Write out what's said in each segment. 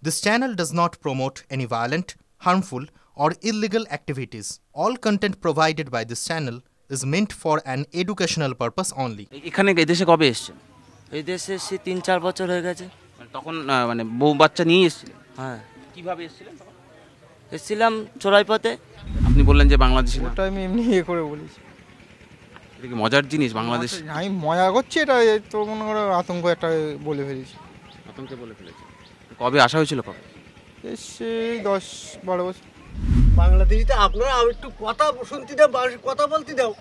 This channel does not promote any violent, harmful, or illegal activities. All content provided by this channel is meant for an educational purpose only. এখানে এদেশে কবে এসেছেন? এই দেশে এসেছি ৩-৪ বছর হয়ে গেছে। তখন মানে বউ বাচ্চা নিয়ে এসেছিলেন? হ্যাঁ, কিভাবে এসেছিলেন তখন? এসেছিলাম চোরাই পথে। আপনি বললেন যে বাংলাদেশি না। ওটা আমি এমনি করে বলেছি। এটা কি মজার জিনিস বাংলাদেশ? আমি মজা করছি, এটা তো মনে করো আতঙ্ক একটা বলে ফেলেছি। আতঙ্কে বলে ফেলেছে। কবে আসা হয়েছিল কবে? এসে 10-12 বছর। বাংলাদেশিতে আপনারা একটু কথা শুনতে দাও, কথা বলতে দাও।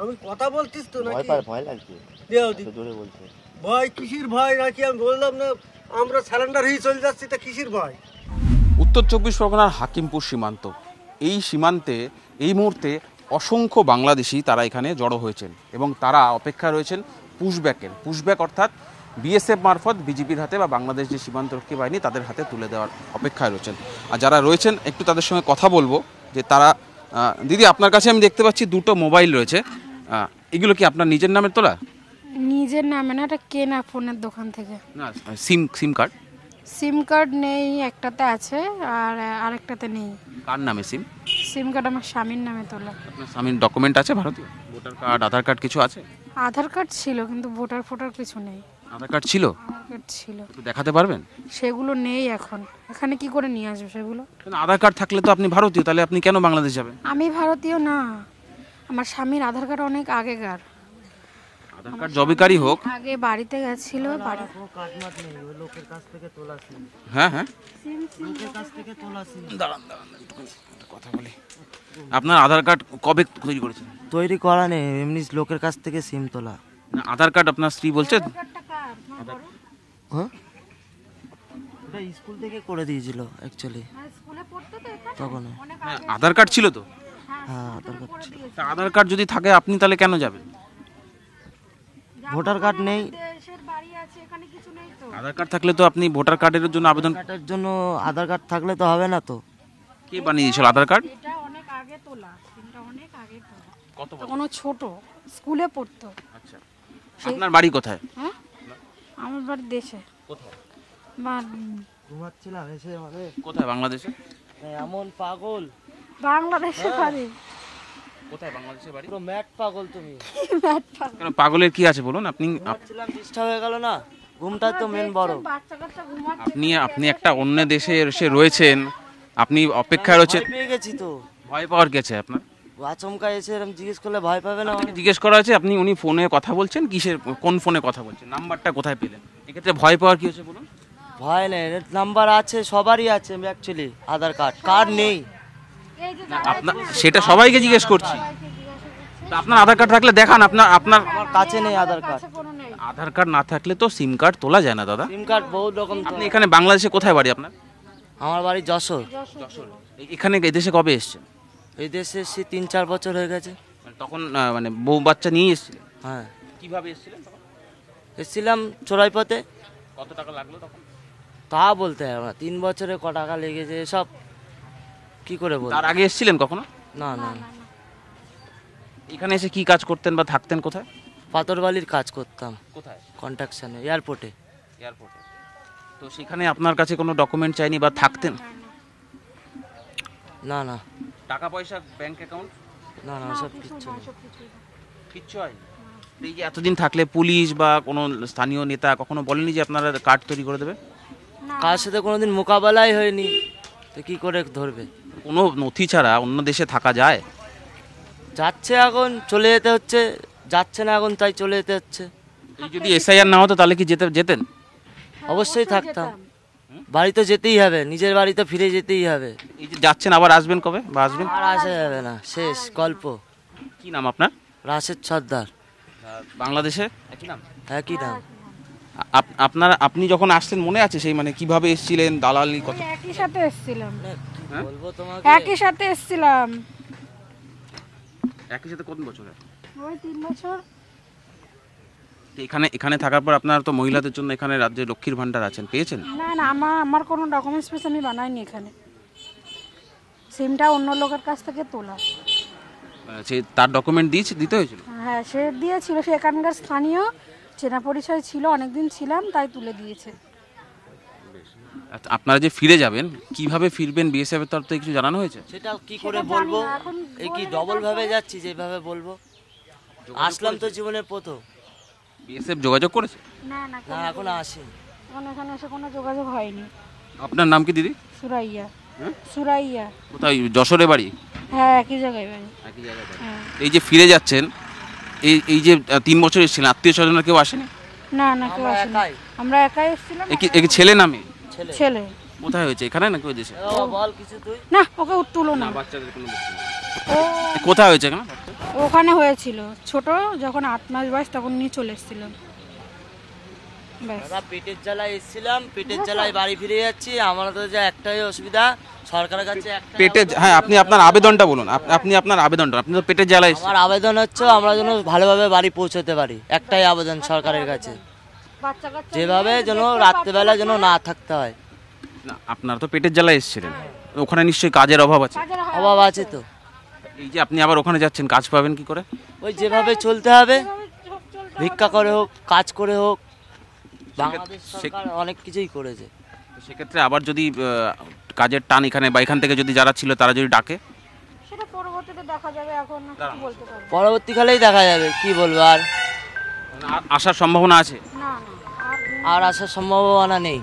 আমি কথা বলতিস তো নাকি? ভয় লাগছে। দাও দি। জোরে বলছে। ভয় কিসের ভয় নাকি আমি বললাম না আমরা সারেন্ডার হয়ে চলে যাচ্ছি, তা কিসের ভয়? উত্তর 24 পরগনার হাকিমপুর সীমান্ত, এই সীমান্তে এই মুহূর্তে অসংখ্য বাংলাদেশি তারা এখানে জড়ো হয়েছেন এবং তারা অপেক্ষা রয়েছেন পুশব্যাক অর্থাৎ বিএসএফ মারফত বিজিবির হাতে বা বাংলাদেশ যে সীমান্তরক্ষী বাহিনী তাদের হাতে তুলে দেওয়ার অপেক্ষায় রয়েছেন। আর যারা রয়েছেন একটু তাদের সঙ্গে কথা বলবো যে তারা দিদি আপনার কাছে আমি দেখতে পাচ্ছি দুটো মোবাইল রয়েছে, এগুলো কি আপনার নিজের নামে তোলা? নিজের নামে না, এটা কেনা ফোনের দোকান থেকে। না, সিম কার্ড নেই, একটাতে আছে আর আরেকটাতে নেই। কার নামে সিম কার্ড আমার স্বামীর নামে তোলা। আপনার স্বামীর ডকুমেন্ট আছে ভারতীয়? ভোটার কার্ড, আধার কার্ড কিছু আছে? আধার কার্ড ছিল কিন্তু ভোটার কিছু নেই। আধার কার্ড ছিল? আধার কার্ড ছিল। একটু দেখাতে পারবেন? সেগুলো নেই এখন। এখানে কি করে নিয়ে আসবো সেগুলো? আধার কার্ড থাকলে তো আপনি ভারতীয়, তাহলে আপনি কেন বাংলাদেশ যাবেন? আমি ভারতীয় না, আমার স্বামীর আধার কার্ড অনেক আগেকার। আধার কার্ড জবিকারই হোক, আগে বাড়িতে গেছিল, লোকের কাছ থেকে তোলা ছিল। হ্যাঁ লোকের কাছ থেকে তোলা ছিল। দাঁড়ান কথা বলি। আপনার আধার কার্ড কবে তৈরি করেছেন? তৈরি করা নেই, এমনি লোকের কাছ থেকে সিম তোলা। না, আধার কার্ড আপনার স্ত্রী বলছে। হ্যাঁ, ওটা স্কুল থেকে করে দিয়েছিল অ্যাকচুয়ালি তখন। আধার কার্ড ছিল তো? হ্যাঁ, আধার কার্ড ছিল। আধার কার্ড যদি থাকে আপনি তাহলে কেন যাবেন? ভোটার কার্ড নেই। আধার কার্ড থাকলে তো আপনি ভোটার কার্ডের জন্য আবেদন। কার্ডের জন্য আধার কার্ড থাকলে তো হবে না তো। কে বানিয়ে দিয়েছিল আধার কার্ড? এটা অনেক আগে তোলা, সিমটা অনেক আগে তোলা। কত বছর? তখন ছোট স্কুলে পড়তো। আচ্ছা, আপনার বাড়ি কোথায়? হ্যাঁ, আমার বাড়ি দেশে। কোথায়? ঘুমাচ্ছিলাম এসে আমাদের। কোথায় বাংলাদেশে? এমন পাগল বাংলাদেশে বাড়ি। কোথায় বাংলাদেশে বাড়ি? পুরো ম্যাট পাগল তুমি। ম্যাট পাগল। কেন পাগলের কি আছে বলুন? আপনি ডিস্টার্ব হয়ে গেল না, ঘুমটা তো মেন বড়। বাচ্চা কাচ্চা ঘুমাচ্ছে। আপনি একটা অন্য দেশে এসে রয়েছেন, আপনি অপেক্ষায় রয়েছেন। পেয়ে গেছি তো। ভয় পাওয়ার গেছে আপনার? আচমকা এসে এরকম জিজ্ঞেস করলে ভয় পাবে না? জিজ্ঞেস করা আছে উনি ফোনে কথা বলছেন, কিসের কোন ফোনে কথা বলছেন, নাম্বারটা কোথায় পেলেন? এক্ষেত্রে ভয় পাওয়ার কি হচ্ছে বলুন? ভয় নেই, নাম্বার আছে, সবারই আছে অ্যাকচুয়ালি। আধার কার্ড নেই আপনার, সেটা সবাইকে জিজ্ঞেস করছি। আপনার আধার কার্ড থাকলে দেখান। আপনার আমার কাছে নেই আধার কার্ড। আধার কার্ড না থাকলে তো সিম কার্ড তোলা যায় না দাদা। সিম কার্ড বহুত রকম। আপনি এখানে বাংলাদেশে কোথায় বাড়ি আপনার? আমার বাড়ি যশোর। এখানে এদেশে কবে এসেছেন? এই দেশে এসেছি 3-4 বছর হয়ে গেছে। তখন মানে বউ বাচ্চা নিয়ে এসেছিলেন? হ্যাঁ। কিভাবে এসেছিলেন তখন? এসেছিলাম চোরাই পথে। কত টাকা লাগলো তখন? তা বলতে হবে না, 3 বছরে ক টাকা লেগেছে সব কি করে বল। তার আগে এসেছিলেন কখনো? না না। এখানে এসে কি কাজ করতেন বা থাকতেন কোথায়? পাথরবালির কাজ করতাম। কোথায়? কন্ট্রাকশনে, এয়ারপোর্টে। তো সেখানে আপনার কাছে কোনো ডকুমেন্ট চাইনি বা থাকতেন? না না। টাকা পয়সা, ব্যাংক অ্যাকাউন্ট? না না, সব কিচ্ছু হয়। এই যে এতদিন থাকলে পুলিশ বা কোনো স্থানীয় নেতা কখনো বলেনি যে আপনারা কার্ড তৈরি করে দেবে? কার সাথে কোনোদিন মোকাবেলাই হয়নি, তো কি করে ধরবে? কোনো নথি ছাড়া অন্য দেশে থাকা যায়? যাচ্ছে এখন, চলে যেতে হচ্ছে। যাচ্ছে না এখন, তাই চলে যেতে হচ্ছে। এই যদি এসআইআর না হতো তাহলে কি যেতেন? অবশ্যই থাকতাম। বাড়ি তো যেতেই হবে, নিজের বাড়ি তো ফিরে যেতেই হবে। এই যে যাচ্ছেন, আবার আসবেন কবে বা আসবেন? আর আসা যাবে না, শেষ গল্প। কি নাম আপনার? রাশেদ সর্দার। বাংলাদেশে একই নাম? একই নাম। আপনি যখন আসছেন মনে আছে সেই মানে কিভাবে এসেছিলেন, দালালি কত? একই সাথে এসেছিলাম। বলবো তোমাকে, একই সাথে এসেছিলাম। একই সাথে কত বছর? ওই 3 বছর। এখানে থাকার পর আপনার তো মহিলাদের জন্য এখানে রাজ্যে লক্ষ্মীর ভান্ডার আছেন, পেয়েছেন? না না, আমার কোনো ডকুমেন্টস পেস আমি বানাইনি এখানে। সিমটা অন্য লোকের কাছ থেকে তোলা। সে তার ডকুমেন্ট দিতে হয়েছিল? হ্যাঁ, সে দিয়েছিল। সে এখানকার স্থানীয়, চেনা পরিচয় ছিল, অনেকদিন ছিলাম, তাই তুলে দিয়েছে। আচ্ছা, আপনারা যে ফিরে যাবেন কিভাবে ফিরবেন বিএসএফ এর তরফ থেকে কিছু জানানো হয়েছে? সেটা কি করে সেটা বলবো, জানি না, এখন এই কি বলে ডবল যেতে ভাবে হবে। যাচ্ছি যেভাবে বলবো। আসলাম তো জীবনের প্রথম, বিএসএফ যোগাযোগ করেছে? না না না এখন আসেনি। এখন এখানে এসে কোনো যোগাযোগ হয়নি। আপনার নাম কি দিদি? সুরাইয়া। হ্যাঁ? সুরাইয়া। কোথায়, যশোরে বাড়ি? হ্যাঁ একই জায়গায় বাড়ি। একই জায়গায় বাড়ি। হ্যাঁ। এই যে ফিরে যাচ্ছেন, এই যে 3 বছর এসেছিলেন, আত্মীয় স্বজনের কেউ আসেনি? না না কেউ আমরা আসেনি। একাই। আমরা একাই এসেছিলাম। একে ছেলে নামে? ছেলে ছেলে। কোথায় হয়েছে, এখানে নাকি ওই দেশে? ও বল কিছু তুই। না ওকে তুলো না। বাচ্চাদের কোনো ও কোথায় হয়েছে এখানে? ওখানে হয়েছিল ছোট, যখন 8 মাস বয়স তখন নিয়ে চলে এসেছিলাম। ব্যাস। দাদা পেটের জ্বালায় এসেছিলাম, পেটের জ্বালায় বাড়ি ফিরে যাচ্ছি। আমার তো যা একটাই অসুবিধা, সরকারের কাছে একটাই পেটে, হ্যাঁ আপনি আপনার আবেদনটা বলুন। আপনি আপনার আবেদনটা, আপনি তো পেটের জ্বালায় এসেছেন। আমার আবেদন হচ্ছে আমরা যেন ভালোভাবে বাড়ি পৌঁছতে পারি, একটাই আবেদন সরকারের কাছে, বাচ্চা কাচ্চা যেভাবে নিয়ে যেন দেখতে রাত্রেবেলা যেন পাচ্ছি না থাকতে হয়। না, আপনারা তো পেটের জ্বালায় এসেছিলেন, ওখানে নিশ্চয়ই কাজের অভাব আছে। কাজের অভাব আছে তো, এই যে আপনি আবার ওখানে যাচ্ছেন, কাজ পাবেন কি করে? ওই যেভাবে চলতে হবে, চলতে ভিক্ষা করে হোক, কাজ করে হোক। বাংলাদেশ সরকার অনেক কিছুই করেছে। সেক্ষেত্রে আবার যদি কাজের টান এখানে বা এখান থেকে যদি যারা ছিল তারা যদি ডাকে, সেটা পরবর্তীতে দেখা যাবে, এখন কিছু বলতে পারবো না। পরবর্তীকালেই দেখা যাবে, কি বলবো আর আসার সম্ভাবনা আছে? না আর আসার সম্ভাবনা নেই।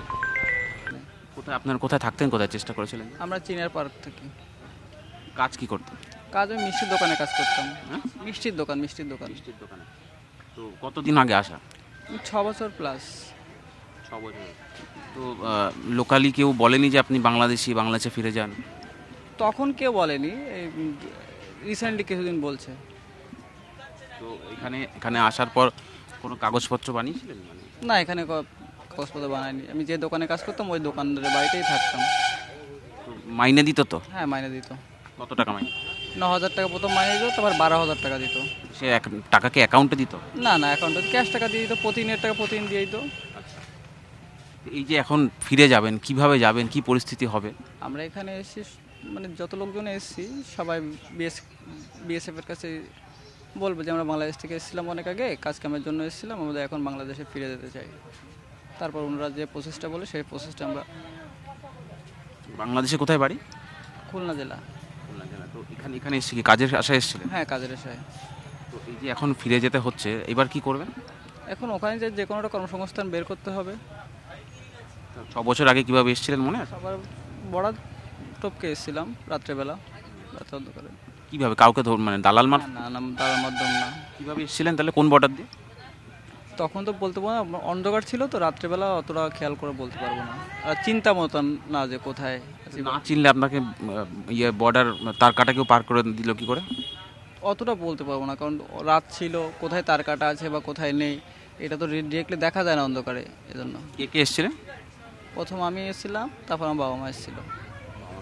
কোথায় আপনার, কোথায় থাকতেন, কোথায় চেষ্টা করেছিলেন? আমরা চিনের পার্ক থেকে। কাজ কি করতেন? কাজ ওই মিষ্টির দোকানে কাজ করতাম। হ্যাঁ? মিষ্টির দোকান। মিষ্টির দোকানে। তো কতদিন আগে আসা? 6 বছর প্লাস। 6 বছর। তো লোকালি কেউ বলেনি যে আপনি বাংলাদেশে ফিরে যান? তখন কেউ বলেনি, এই রিসেন্টলি কিছুদিন বলছে। তো এখানে আসার পর কোনো কাগজপত্র বানিয়েছিলেন? মানে না, এখানে কাগজপত্র বানায়নি। আমি যে দোকানে কাজ করতাম ওই দোকানদারের বাড়িতেই থাকতাম। তো মাইনে দিত তো? হ্যাঁ মাইনে দিত। কত টাকা মাইনে? 9,000 টাকা প্রথম মাইনে দিত, তারপর 12,000 টাকা দিত। সে টাকা কি অ্যাকাউন্টে দিত? না না, অ্যাকাউন্টে ক্যাশ টাকা দিয়ে দিত, প্রতিদিনের টাকা প্রতিদিন দিয়ে দিত। এই যে এখন ফিরে যাবেন, কিভাবে যাবেন, কি পরিস্থিতি হবে? আমরা এখানে এসে মানে যত লোকজন এসেছি সবাই বিএসএফের কাছে বলবো যে আমরা বাংলাদেশ থেকে এসেছিলাম অনেক আগে, কাজ কামের জন্য এসেছিলাম, আমাদের এখন বাংলাদেশে ফিরে যেতে চাই। তারপর ওনারা যে প্রসেসটা বলে সেই প্রসেসটা আমরা। বাংলাদেশে কোথায় বাড়ি? খুলনা জেলা। তো এখানে এসে কি কাজের আশায় এসেছিলেন? হ্যাঁ কাজের আশায়। তো এই যে এখন ফিরে যেতে হচ্ছে, এবার কি করবেন? এখন ওখানে যে কোনো একটা কর্মসংস্থান বের করতে হবে। 6 বছর আগে কিভাবে এসেছিলেন মনে আছে? আবার বড়া টপকে এসেছিলাম রাত্রেবেলা, রাত অন্ধকারে। কিভাবে, কাউকে মানে দালাল মার? না না, তার মাধ্যম না। কিভাবে এসেছিলেন তাহলে, কোন বর্ডার দিয়ে? তখন তো বলতে পারবো না, অন্ধকার ছিল তো, রাত্রেবেলা অতটা খেয়াল করে বলতে পারবো না। আর চিন্তা মতন না যে কোথায় আছি। না চিনলে আপনাকে বর্ডার তার কাটা কেউ পার করে দিল কি করে? অতটা বলতে পারবো না, কারণ রাত ছিল, কোথায় তার কাটা আছে বা কোথায় নেই এটা তো ডিরেক্টলি দেখা যায় না অন্ধকারে, এজন্য। কে কে এসেছিলেন? প্রথম আমি এসেছিলাম, তারপর আমার বাবা মা এসেছিল।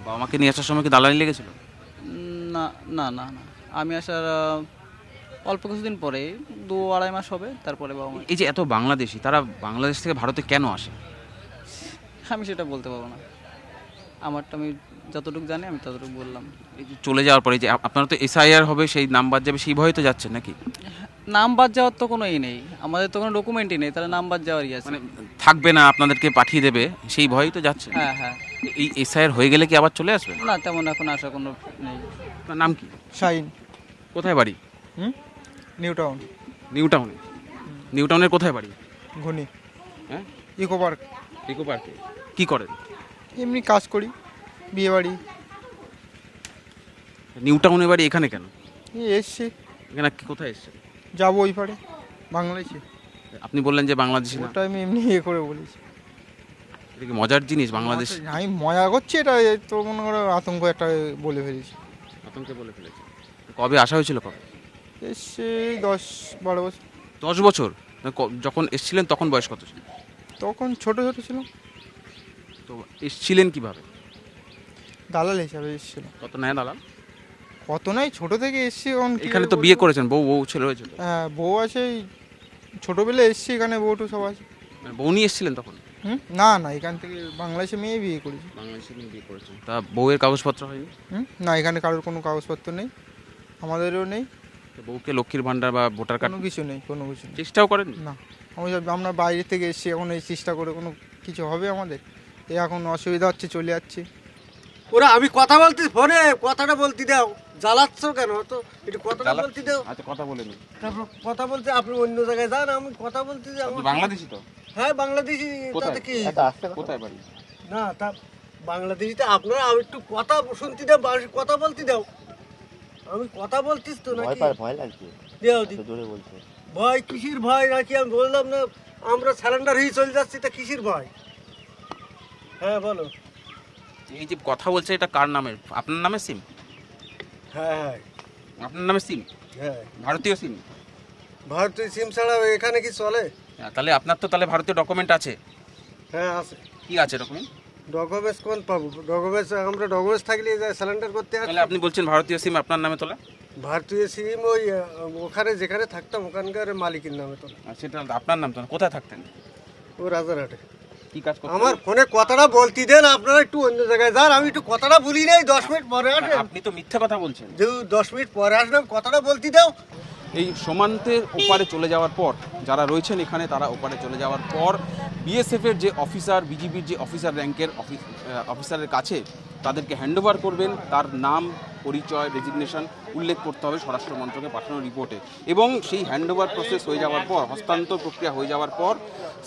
বাবা মাকে নিয়ে আসার সময় কি দালালি লেগেছিল? না না না না, আমি আসার অল্প কিছুদিন পরে, 2-2.5 মাস হবে, তারপরে বাবা মা। এই যে এত বাংলাদেশি, তারা বাংলাদেশ থেকে ভারতে কেন আসে? আমি সেটা বলতে পারবো না, আমারটা আমি যতটুকু জানি আমি ততটুকু বললাম। এই যে চলে যাওয়ার পরে যে আপনারা তো এসআইআর হবে, সেই নাম বাদ যাবে, সেই ভয়ে তো যাচ্ছেন নাকি? নাম বাদ যাওয়ার তো কোনো নেই, আমাদের তো কোনো ডকুমেন্টই নেই, তাহলে নাম বাদ যাওয়ারই আছে। মানে থাকবে না, আপনাদেরকে পাঠিয়ে দেবে, সেই ভয়েই তো যাচ্ছেন। হ্যাঁ হ্যাঁ। এই এসআইআর হয়ে গেলে কি আবার চলে আসবেন? না তেমন এখন আসা কোনো নেই। আপনার নাম কি? শাইন। কোথায় বাড়ি? New town. নিউ টাউনের কোথায় বাড়ি? ঘুনি। হ্যাঁ, ইকো পার্ক। ইকো পার্কে। কি করেন? এমনি কাজ করি, বিয়ে বাড়ি। নিউ টাউনের বাড়ি এখানে কেন? এসছি, এখানে কোথায় এসেছেন? যাবো ওই পারে বাংলাদেশে। আপনি বললেন যে বাংলাদেশি না, ওটা আমি এমনি করে বলেছি। এটা কি মজার জিনিস বাংলাদেশ? আমি মজা করছি, এটা তো মনে করো আতঙ্ক একটা বলে ফেলেছি। আতঙ্কে বলে ফেলেছে। কবে আসা হয়েছিল, কবে? এসছে 10-12 বছর। 10 বছর? যখন এসেছিলেন তখন বয়স কত ছিল? তখন ছোট ছোট ছিলাম। তো এসেছিলেন কিভাবে? দালাল হিসাবে এসেছিল। কত নেয় দালাল? কত নাই, ছোট থেকে এসছি। এখন এখানে তো বিয়ে করেছেন, বউ ছেলে হয়েছিল? হ্যাঁ বউ আছে, ছোটবেলায় এসছি এখানে, বউটু সব আছে। মানে বউ নিয়ে এসেছিলেন তখন? না না, এখান থেকে বাংলাদেশে মেয়ে বিয়ে করেছি। বাংলাদেশে বিয়ে করেছেন, তা বউয়ের কাগজপত্র হয়নি? না, এখানে কারোর কোনো কাগজপত্র নেই, আমাদেরও নেই। তো বউকে লক্ষ্মীর ভান্ডার বা ভোটার কার্ড কোনো কিছু নেই, কোনো কিছু নেই। চেষ্টাও করেন না, আমরা বাইরে থেকে এসেছি, এখন এই চেষ্টা করে কোনো কিছু হবে আমাদের? এই এখন অসুবিধা হচ্ছে, চলে যাচ্ছি। ওরা আমি কথা বলতে ফোনে কথাটা বলতে দাও, জ্বালাচ্ছ কেন তো, একটু কথাটা বলতে দাও। আচ্ছা কথা বলে নিন। তারপর কথা বলতে আপনি অন্য জায়গায় যান, আমি কথা বলতে যাও। আপনি বাংলাদেশি তো? হ্যাঁ বাংলাদেশি। কোথায়? তাতে কি কোথায় বাড়ি? না তা বাংলাদেশিতে আপনারা আমি একটু কথা শুনতে দাও, কথা বলতে দাও। আমি কথা বলতিস তো নাকি? ভয় লাগছে, দেও দি জোরে বলছে। ভয় কিসের ভয় নাকি? আমি বললাম না আমরা স্যালেন্ডার হয়ে চলে যাচ্ছি, তা কিসের ভয়? হ্যাঁ বলো। এই যে কথা বলছে এটা কার নামের? আপনার নামে সিম? হ্যাঁ হ্যাঁ আপনার নামে সিম? হ্যাঁ ভারতীয় সিম? ভারতীয় সিম ছাড়া এখানে কি চলে? তাহলে আপনার তো তাহলে ভারতীয় ডকুমেন্ট আছে? হ্যাঁ আছে। কি আছে ডকুমেন্ট? ডকুমেন্টস কোন পাবো? ডকুমেন্টস আমরা ডকুমেন্টস থাকলে স্যালেন্ডার করতে আসি। তাহলে আপনি বলছেন ভারতীয় সিম আপনার নামে তোলা? ভারতীয় সিম ওই ওখানে যেখানে থাকতাম ওখানকার মালিকের নামে তো। আর সেটা আপনার নাম তো না। কোথায় থাকতেন? ও রাজারহাটে। কি কাজ করতেন? আমার ফোনে কথাটা বলতে দেন, আপনারা একটু অন্য জায়গায় যান। আমি একটু কথাটা বলি নাই, 10 মিনিট পরে আসেন। আপনি তো মিথ্যা কথা বলছেন। যে 10 মিনিট পরে আসলাম, কথাটা বলতে দাও। এই সীমান্তের ওপারে চলে যাওয়ার পর যারা রয়েছেন এখানে, তারা ওপারে চলে যাওয়ার পর বিএসএফের যে অফিসার, বিজিবির যে অফিসার র্যাঙ্কের অফিসারের কাছে তাদেরকে হ্যান্ডওভার করবেন। তার নাম, পরিচয়, রেজিগনেশন উল্লেখ করতে হবে স্বরাষ্ট্র মন্ত্রকে পাঠানো রিপোর্টে। এবং সেই হ্যান্ডওভার প্রসেস হয়ে যাওয়ার পর, হস্তান্তর প্রক্রিয়া হয়ে যাওয়ার পর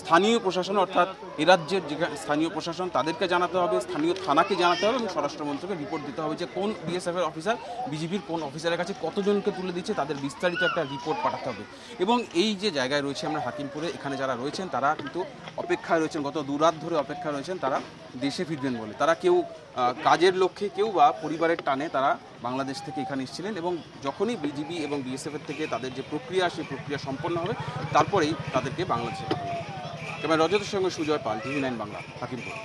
স্থানীয় প্রশাসন অর্থাৎ এ রাজ্যের যে স্থানীয় প্রশাসন তাদেরকে জানাতে হবে, স্থানীয় থানাকে জানাতে হবে এবং স্বরাষ্ট্রমন্ত্রকে রিপোর্ট দিতে হবে যে কোন বিএসএফের অফিসার বিজিবির কোন অফিসারের কাছে কতজনকে তুলে দিচ্ছে, তাদের বিস্তারিত একটা রিপোর্ট পাঠাতে হবে। এবং এই যে জায়গায় রয়েছে আমরা হাকিমপুরে, এখানে যারা রয়েছেন তারা কিন্তু অপেক্ষায় রয়েছেন, গত 2 রাত ধরে অপেক্ষায় রয়েছেন তারা দেশে ফিরবেন বলে। তারা কেউ কাজের লক্ষ্যে, কেউ বা পরিবারের টানে তারা বাংলাদেশ থেকে এখানে এসেছিলেন। এবং যখনই বিজিবি এবং বিএসএফের থেকে তাদের যে প্রক্রিয়া, সেই প্রক্রিয়া সম্পন্ন হবে, তারপরেই তাদেরকে বাংলাদেশে পাঠানো হবে। ক্যামেরা রজতের সঙ্গে সুজয় পাল, TV9 বাংলা, হাকিমপুর।